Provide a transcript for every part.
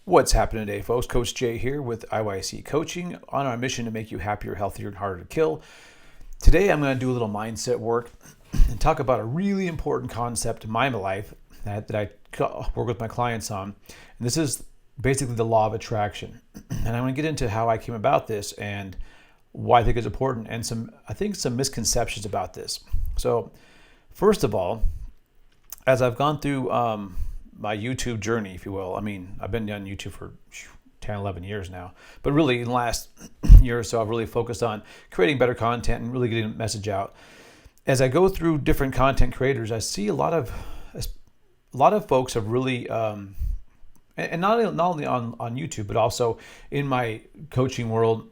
What's happening today, folks? Coach Jay here with IYC Coaching on our mission to make you happier, healthier, and harder to kill. Today, I'm going to do a little mindset work and talk about a really important concept in my life that I work with my clients on. And this is basically the law of attraction. And I'm going to get into how I came about this and why I think it's important and some misconceptions about this. So, first of all, as I've gone through my YouTube journey, if you will. I mean, I've been on YouTube for 10, 11 years now, but really in the last year or so, I've really focused on creating better content and really getting a message out. As I go through different content creators, I see a lot of folks have really, and not only on YouTube, but also in my coaching world,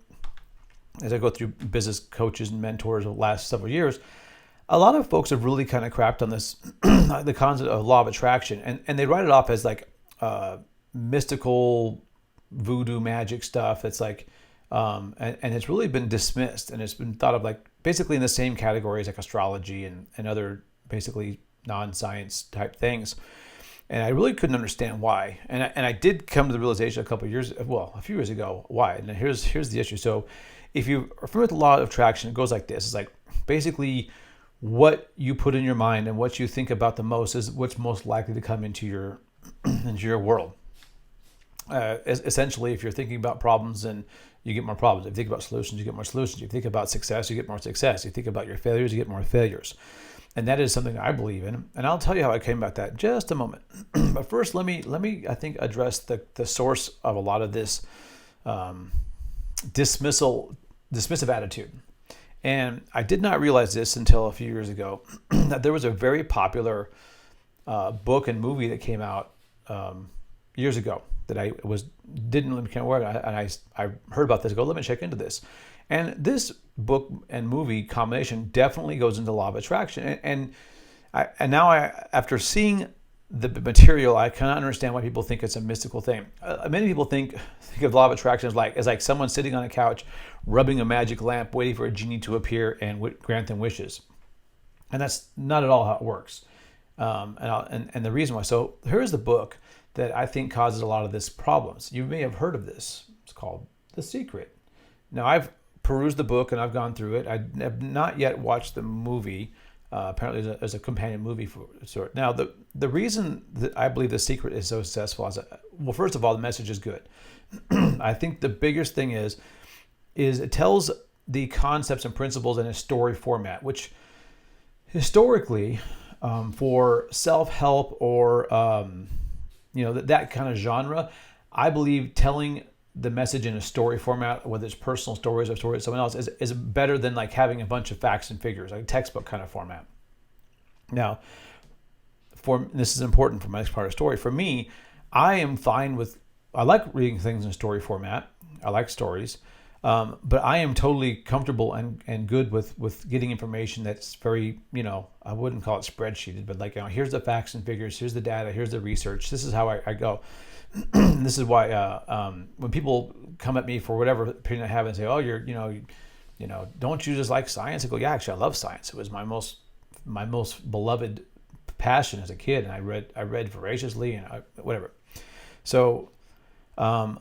as I go through business coaches and mentors over the last several years, a lot of folks have really kind of crapped on this, the concept of law of attraction, and they write it off as like mystical voodoo magic stuff. It's like, and it's really been dismissed, and it's been thought of like basically in the same categories like astrology and other basically non-science type things. And I really couldn't understand why. And I did come to the realization a few years ago, why. And here's the issue. So if you are familiar with the law of attraction, it goes like this. It's like basically what you put in your mind and what you think about the most is what's most likely to come into your world. Essentially, if you're thinking about problems, then you get more problems. If you think about solutions, you get more solutions. If you think about success, you get more success. If you think about your failures, you get more failures. And that is something I believe in. And I'll tell you how I came about that in just a moment. But first, let me I think address the source of a lot of this dismissive attitude. And I did not realize this until a few years ago, that there was a very popular book and movie that came out years ago that I didn't really become aware of. And I heard about this. Let me check into this. And this book and movie combination definitely goes into law of attraction. And now after seeing the material, I cannot understand why people think it's a mystical thing. Many people think of law of attraction as like someone sitting on a couch, rubbing a magic lamp, waiting for a genie to appear and grant them wishes. And that's not at all how it works. And the reason why. So here's the book that I think causes a lot of this problems. You may have heard of this. It's called The Secret. Now I've perused the book and I've gone through it. I have not yet watched the movie. Apparently there's a companion movie for it. Now, the reason that I believe The Secret is so successful is, well, first of all, the message is good. I think the biggest thing is it tells the concepts and principles in a story format, which historically, for self-help or, that kind of genre, I believe telling the message in a story format, whether it's personal stories or stories of someone else, is better than like having a bunch of facts and figures, like a textbook kind of format. Now, this is important for my next part of the story. For me, I like reading things in story format. I like stories, but I am totally comfortable and good with getting information that's very, I wouldn't call it spreadsheeted, but like, here's the facts and figures, here's the data, here's the research. This is how I go. This is why when people come at me for whatever opinion I have and say, "Oh, don't you just like science?" I go, "Yeah, actually, I love science. It was my most beloved passion as a kid, and I read voraciously and whatever." So, I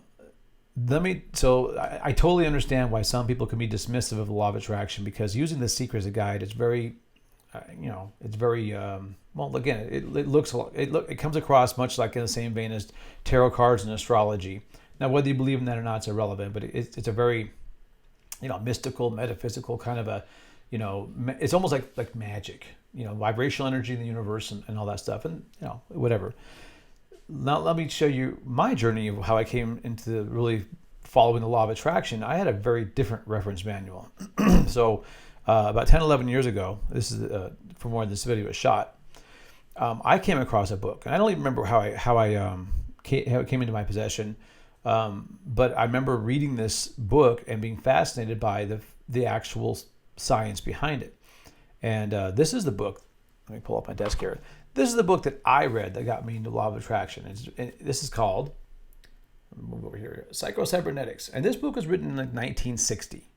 totally understand why some people can be dismissive of the law of attraction, because using The Secret as a guide is very, it's very well. Again, it comes across much like in the same vein as tarot cards and astrology. Now, whether you believe in that or not, it's irrelevant. But it's a very, mystical, metaphysical kind of a, it's almost like magic. Vibrational energy in the universe and all that stuff, and whatever. Now, let me show you my journey of how I came into really following the law of attraction. I had a very different reference manual. So about 10, 11 years ago, this is from where this video was shot, I came across a book. And I don't even remember how it came into my possession, but I remember reading this book and being fascinated by the actual science behind it. And this is the book. Let me pull up my desk here. This is the book that I read that got me into law of attraction. This is called, move over here, Psychocybernetics. And this book was written in like 1960.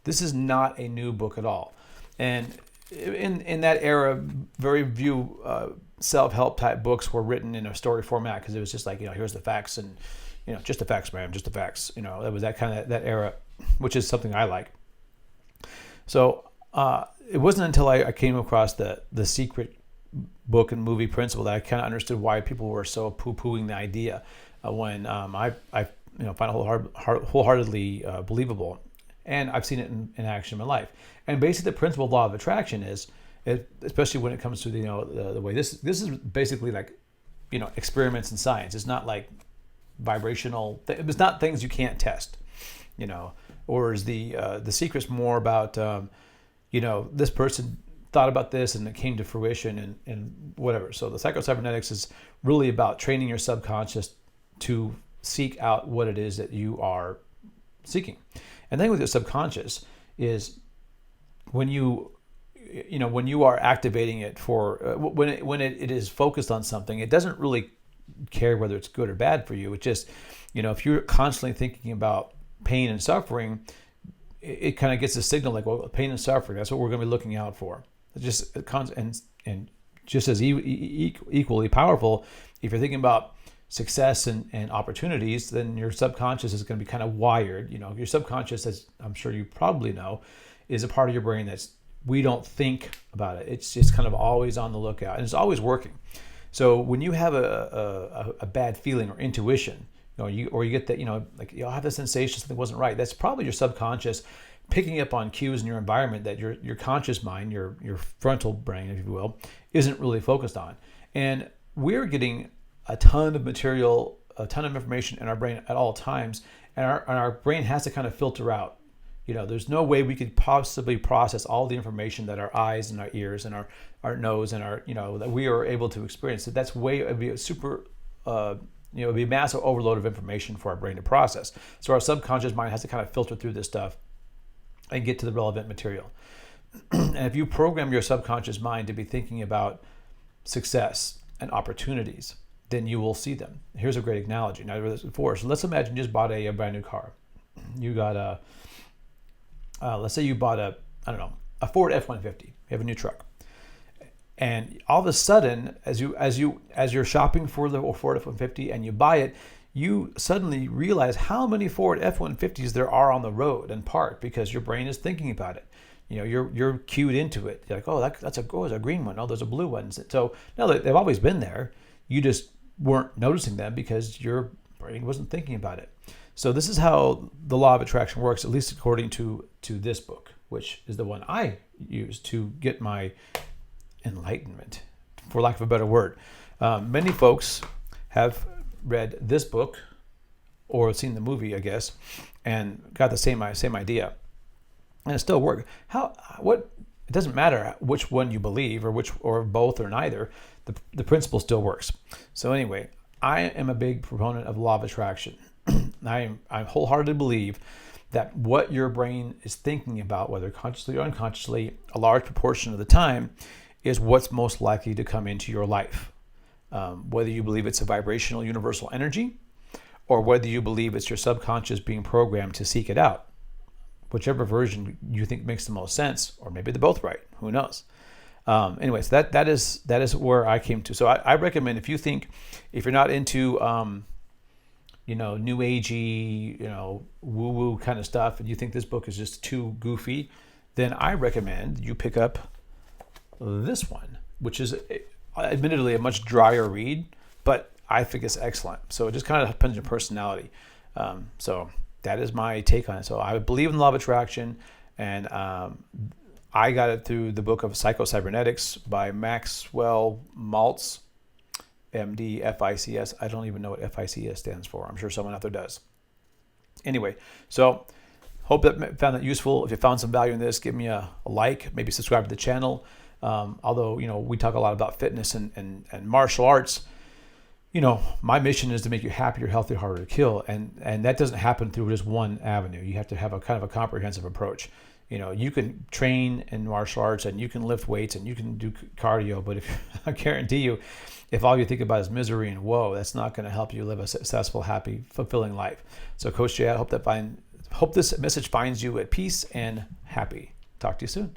This is not a new book at all. And in that era, very few self-help type books were written in a story format, because it was just like, here's the facts and, just the facts, man, just the facts. That was that kind of that era, which is something I like. So it wasn't until I came across the secret book and movie principle that I kind of understood why people were so poo-pooing the idea when I find it wholeheartedly believable. And I've seen it in action in my life. And basically the principle of law of attraction is, especially when it comes to the way this is basically like, experiments in science. It's not like vibrational, it's not things you can't test, or is the secret's more about, this person thought about this and it came to fruition and whatever. So the Psychocybernetics is really about training your subconscious to seek out what it is that you are seeking. And then with your subconscious is when you are activating it for when it is focused on something, it doesn't really care whether it's good or bad for you. It's just, if you're constantly thinking about pain and suffering, it kind of gets a signal like, well, pain and suffering, that's what we're going to be looking out for. It's just and just as equally powerful, if you're thinking about success and opportunities, then your subconscious is going to be kind of wired. Your subconscious, as I'm sure you probably know, is a part of your brain that's, we don't think about it. It's just kind of always on the lookout and it's always working. So when you have a bad feeling or intuition, you get that, like you'll have the sensation something wasn't right. That's probably your subconscious picking up on cues in your environment that your conscious mind, your frontal brain, if you will, isn't really focused on. And we're getting a ton of material, a ton of information in our brain at all times, and our brain has to kind of filter out. There's no way we could possibly process all the information that our eyes and our ears and our nose and our, that we are able to experience. So that's it'd be a super, it'd be a massive overload of information for our brain to process. So our subconscious mind has to kind of filter through this stuff and get to the relevant material. And if you program your subconscious mind to be thinking about success and opportunities, then you will see them. Here's a great analogy. Now, I've read this before. So let's imagine you just bought a brand new car. You got let's say you bought a Ford F-150. You have a new truck. And all of a sudden, as you're shopping for the Ford F-150 and you buy it, you suddenly realize how many Ford F-150s there are on the road and parked because your brain is thinking about it. You're cued into it. You're like, oh, there's a green one. Oh, there's a blue one. So no, they've always been there. You just weren't noticing them because your brain wasn't thinking about it. So this is how the law of attraction works, at least according to this book, which is the one I use to get my enlightenment, for lack of a better word. Many folks have read this book or seen the movie, I guess, and got the same idea, and it still works. It doesn't matter which one you believe or both or neither. The principle still works. So anyway, I am a big proponent of the law of attraction. I wholeheartedly believe that what your brain is thinking about, whether consciously or unconsciously, a large proportion of the time, is what's most likely to come into your life. Whether you believe it's a vibrational universal energy, or whether you believe it's your subconscious being programmed to seek it out. Whichever version you think makes the most sense, or maybe they're both right. Who knows? Anyways, that is where I came to. So I recommend if you're not into new agey, woo-woo kind of stuff, and you think this book is just too goofy, then I recommend you pick up this one, which is admittedly a much drier read, but I think it's excellent. So it just kind of depends on your personality. So that is my take on it. So I believe in the law of attraction, and I got it through the book of Psychocybernetics by Maxwell Maltz, MD, FICS. I don't even know what FICS stands for. I'm sure someone out there does. Anyway, so hope that found that useful. If you found some value in this, give me a like, maybe subscribe to the channel. Although, we talk a lot about fitness and martial arts, my mission is to make you happier, healthier, harder to kill. And that doesn't happen through just one avenue. You have to have a kind of a comprehensive approach. You can train in martial arts and you can lift weights and you can do cardio, but I guarantee you, if all you think about is misery and woe, that's not going to help you live a successful, happy, fulfilling life. So Coach Jay, I hope this message finds you at peace and happy. Talk to you soon.